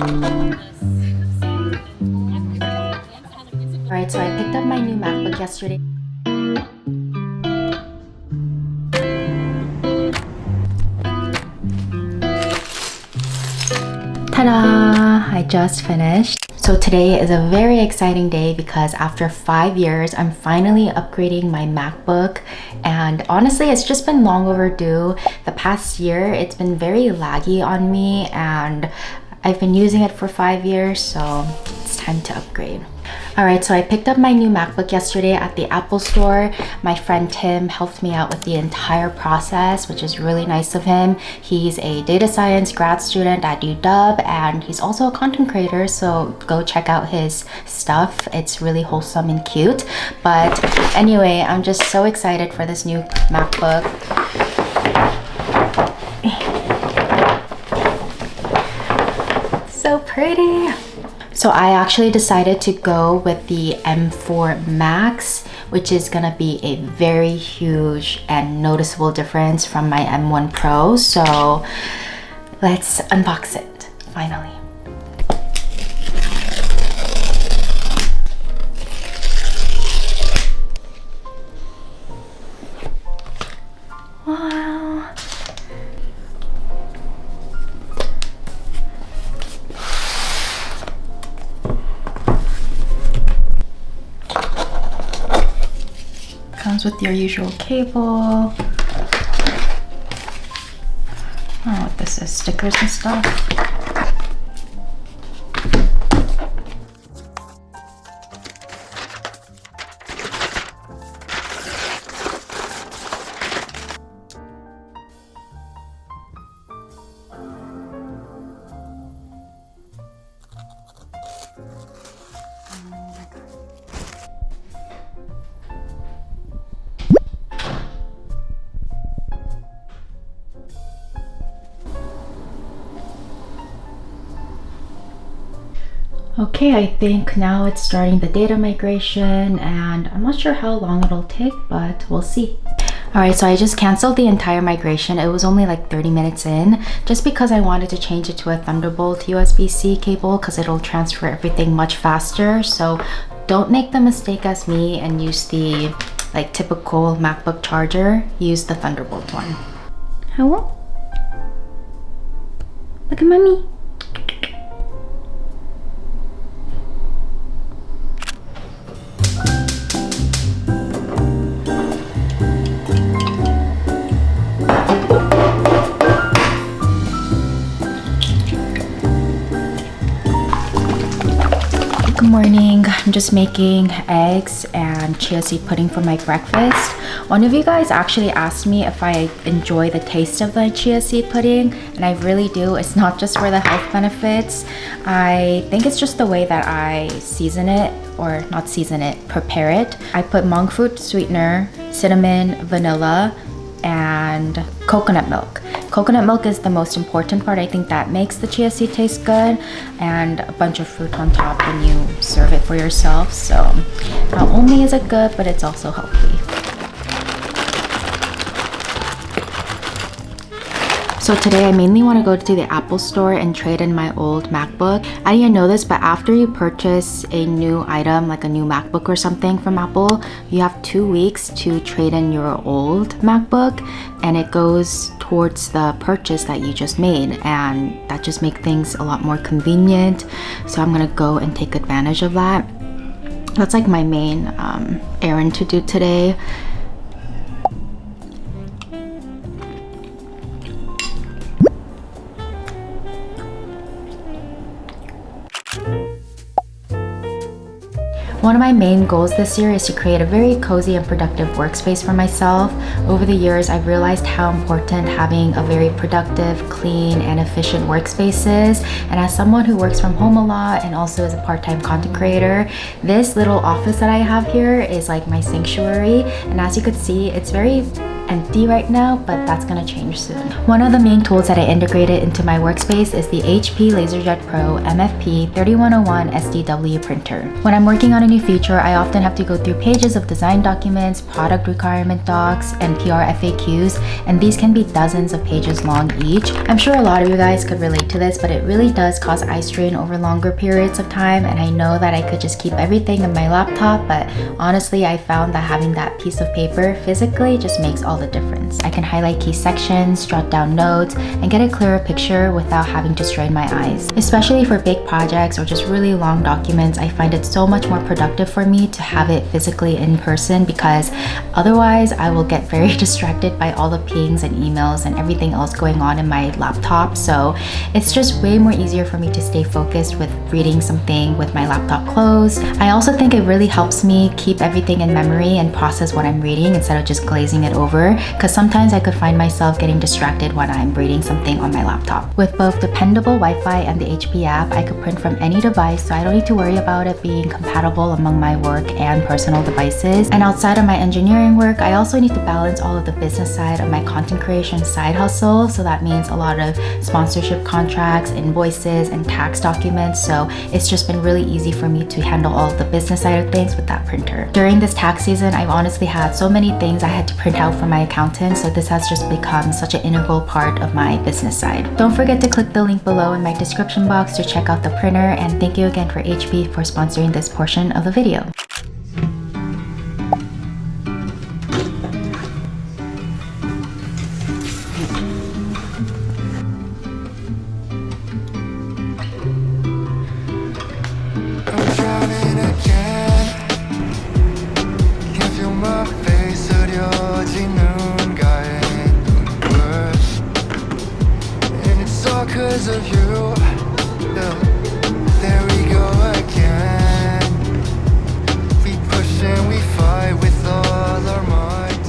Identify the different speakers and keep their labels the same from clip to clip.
Speaker 1: Alright, so I picked up my new MacBook yesterday. Ta-da! I just finished. So today is a very exciting day because after 5 years, I'm finally upgrading my MacBook. And honestly, it's just been long overdue. The past year, it's been very laggy on me and I've been using it for 5 years, so it's time to upgrade. Alright, so I picked up my new MacBook yesterday at the Apple store. My friend Tim helped me out with the entire process, which is really nice of him. He's a data science grad student at UW and he's also a content creator, so go check out his stuff. It's really wholesome and cute. But anyway, I'm just so excited for this new MacBook. So pretty. So I actually decided to go with the M4 Max, which is gonna be a very huge and noticeable difference from my M1 Pro. So let's unbox it, finally. Wow. Comes with your usual cable. I don't know what this is, stickers and stuff. Okay, I think now it's starting the data migration and I'm not sure how long it'll take, but we'll see. Alright, so I just canceled the entire migration. It was only like 30 minutes in, just because I wanted to change it to a Thunderbolt USB-C cable because it'll transfer everything much faster. So don't make the mistake as me and use the like typical MacBook charger. Use the Thunderbolt one. Hello? Look at mommy. Good morning. I'm just making eggs and chia seed pudding for my breakfast. One of you guys actually asked me if I enjoy the taste of the chia seed pudding, and I really do. It's not just for the health benefits. I think it's just the way that I season it, or not season it, prepare it. I put monk fruit sweetener, cinnamon, vanilla, and coconut milk. Coconut milk is the most important part. I think that makes the chia seed taste good, and a bunch of fruit on top when you serve it for yourself. So not only is it good, but it's also healthy. So today I mainly want to go to the Apple store and trade in my old MacBook. I didn't know this, but after you purchase a new item, like a new MacBook or something from Apple, you have 2 weeks to trade in your old MacBook, and it goes towards the purchase that you just made, and that just makes things a lot more convenient. So I'm gonna go and take advantage of that. That's like my main errand to do today. One of my main goals this year is to create a very cozy and productive workspace for myself. Over the years, I've realized how important having a very productive, clean, and efficient workspace is. And as someone who works from home a lot and also is a part-time content creator, this little office that I have here is like my sanctuary. And as you could see, it's very empty right now, but that's gonna change soon. One of the main tools that I integrated into my workspace is the HP LaserJet Pro MFP 3101 SDW printer. When I'm working on a new feature, I often have to go through pages of design documents, product requirement docs, and PR FAQs, and these can be dozens of pages long each. I'm sure a lot of you guys could relate to this, but it really does cause eye strain over longer periods of time, and I know that I could just keep everything in my laptop, but honestly, I found that having that piece of paper physically just makes all the difference. I can highlight key sections, jot down notes, and get a clearer picture without having to strain my eyes. Especially for big projects or just really long documents, I find it so much more productive for me to have it physically in person, because otherwise I will get very distracted by all the pings and emails and everything else going on in my laptop. So it's just way more easier for me to stay focused with reading something with my laptop closed. I also think it really helps me keep everything in memory and process what I'm reading instead of just glazing it over, because sometimes I could find myself getting distracted when I'm reading something on my laptop. With both dependable Wi-Fi and the HP app, I could print from any device, so I don't need to worry about it being compatible among my work and personal devices. And outside of my engineering work, I also need to balance all of the business side of my content creation side hustle, so that means a lot of sponsorship contracts, invoices, and tax documents. So it's just been really easy for me to handle all of the business side of things with that printer. During this tax season, I've honestly had so many things I had to print out for my accountant, so this has just become such an integral part of my business side. Don't forget to click the link below in my description box to check out the printer, and thank you again for HP for sponsoring this portion of the video.
Speaker 2: Because of you, there we go again. We push and we fight with all our might.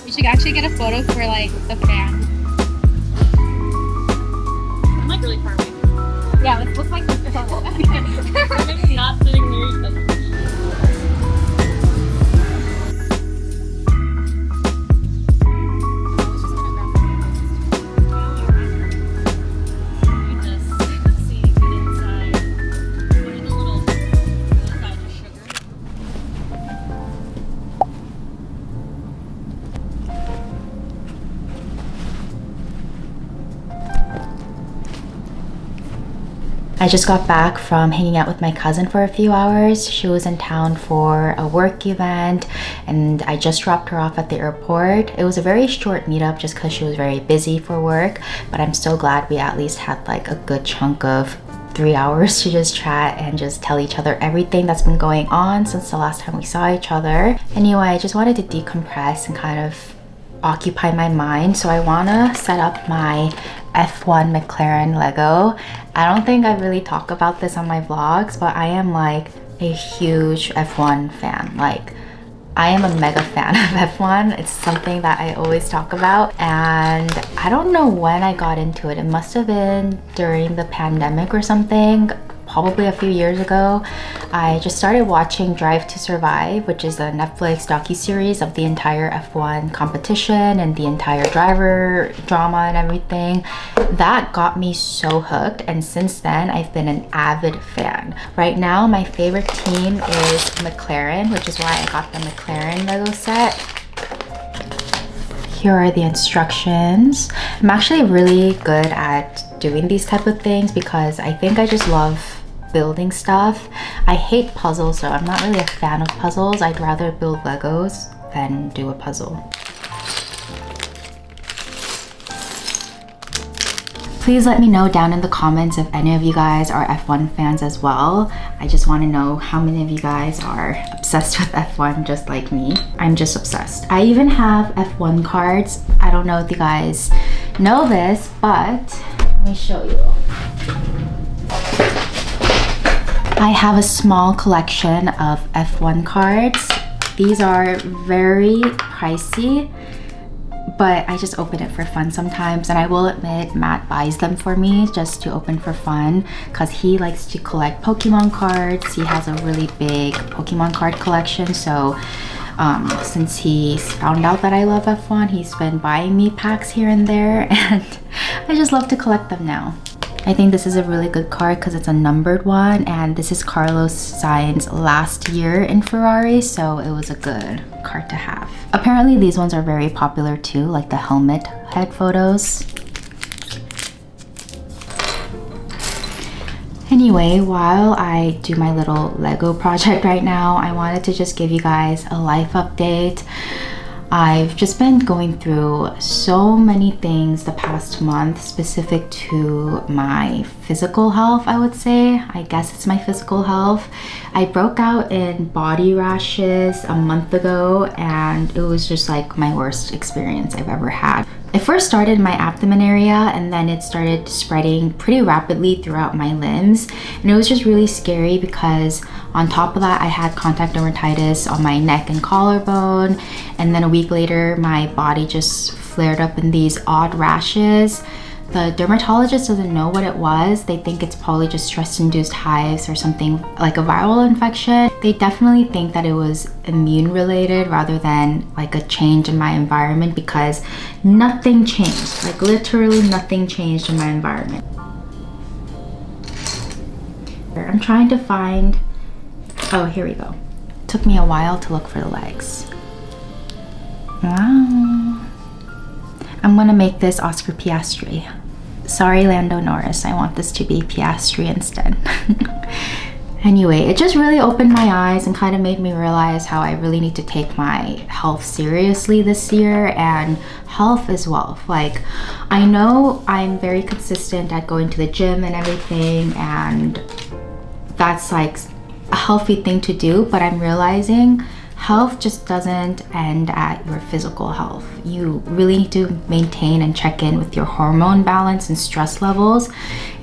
Speaker 3: We should actually get a photo for like the fan. I'm like really far away. Yeah, let's look like this. Maybe not sitting near each other.
Speaker 1: I just got back from hanging out with my cousin for a few hours. She was in town for a work event and I just dropped her off at the airport. It was a very short meetup just because she was very busy for work, but I'm so glad we at least had like a good chunk of 3 hours to just chat and just tell each other everything that's been going on since the last time we saw each other. Anyway, I just wanted to decompress and kind of occupy my mind, so I wanna set up my F1 McLaren Lego. I don't think I really talk about this on my vlogs, but I am like a huge F1 fan. Like, I am a mega fan of F1. It's something that I always talk about, and I don't know when I got into it. It must have been during the pandemic or something, probably a few years ago. I just started watching Drive to Survive, which is a Netflix docuseries of the entire F1 competition and the entire driver drama and everything. That got me so hooked, and since then I've been an avid fan. Right now my favorite team is McLaren, which is why I got the McLaren Lego set. Here are the instructions. I'm actually really good at doing these type of things because I think I just love building stuff. I hate puzzles, so I'm not really a fan of puzzles. I'd rather build Legos than do a puzzle. Please let me know down in the comments if any of you guys are F1 fans as well. I just want to know how many of you guys are obsessed with F1 just like me. I'm just obsessed. I even have F1 cards. I don't know if you guys know this, but let me show you. I have a small collection of F1 cards. These are very pricey. but I just open it for fun sometimes, and I will admit Matt buys them for me just to open for fun because he likes to collect Pokemon cards. He has a really big Pokemon card collection, so since he's found out that I love F1, he's been buying me packs here and there, and I just love to collect them now. I think this is a really good card because it's a numbered one, and this is Carlos Sainz's last year in Ferrari, so it was a good card to have. Apparently these ones are very popular too, like the helmet head photos. Anyway, while I do my little Lego project right now, I wanted to just give you guys a life update. I've just been going through so many things the past month specific to my physical health, I would say. I guess it's my physical health. I broke out in body rashes a month ago, and it was just like my worst experience I've ever had. It first started in my abdomen area, and then it started spreading pretty rapidly throughout my limbs, and it was just really scary because on top of that I had contact dermatitis on my neck and collarbone, and then a week later my body just flared up in these odd rashes. The dermatologist doesn't know what it was. They think it's probably just stress-induced hives or something like a viral infection. They definitely think that it was immune related rather than like a change in my environment, because nothing changed. Like literally nothing changed in my environment. I'm trying to find, oh, here we go. Took me a while to look for the legs. Wow. I'm gonna make this Oscar Piastri. Sorry, Lando Norris, I want this to be Piastri instead. Anyway, it just really opened my eyes and kind of made me realize how I really need to take my health seriously this year, and health is wealth. Like, I know I'm very consistent at going to the gym and everything, and that's like a healthy thing to do, but I'm realizing health just doesn't end at your physical health. You really need to maintain and check in with your hormone balance and stress levels,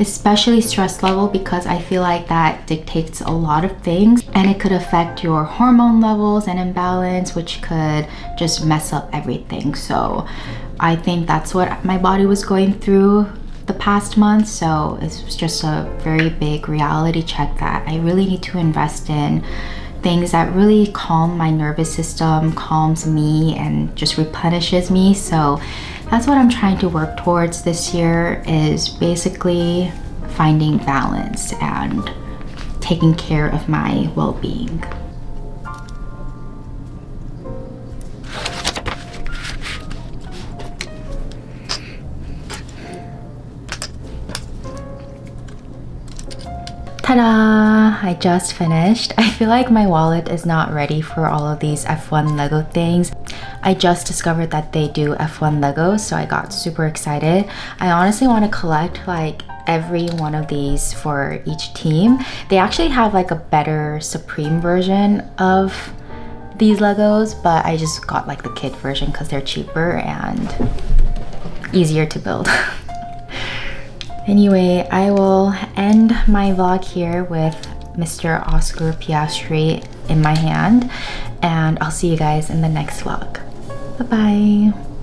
Speaker 1: especially stress level, because I feel like that dictates a lot of things, and it could affect your hormone levels and imbalance, which could just mess up everything. So I think that's what my body was going through the past month, so it's just a very big reality check that I really need to invest in things that really calm my nervous system, calms me, and just replenishes me. So that's what I'm trying to work towards this year, is basically finding balance and taking care of my well-being. Ta-da! I just finished. I feel like my wallet is not ready for all of these F1 Lego things. I just discovered that they do F1 Legos, so I got super excited. I honestly want to collect like every one of these for each team. They actually have like a better Supreme version of these Legos, but I just got like the kit version because they're cheaper and easier to build. Anyway, I will end my vlog here with Mr. Oscar Piastri in my hand, and I'll see you guys in the next vlog. Bye-bye.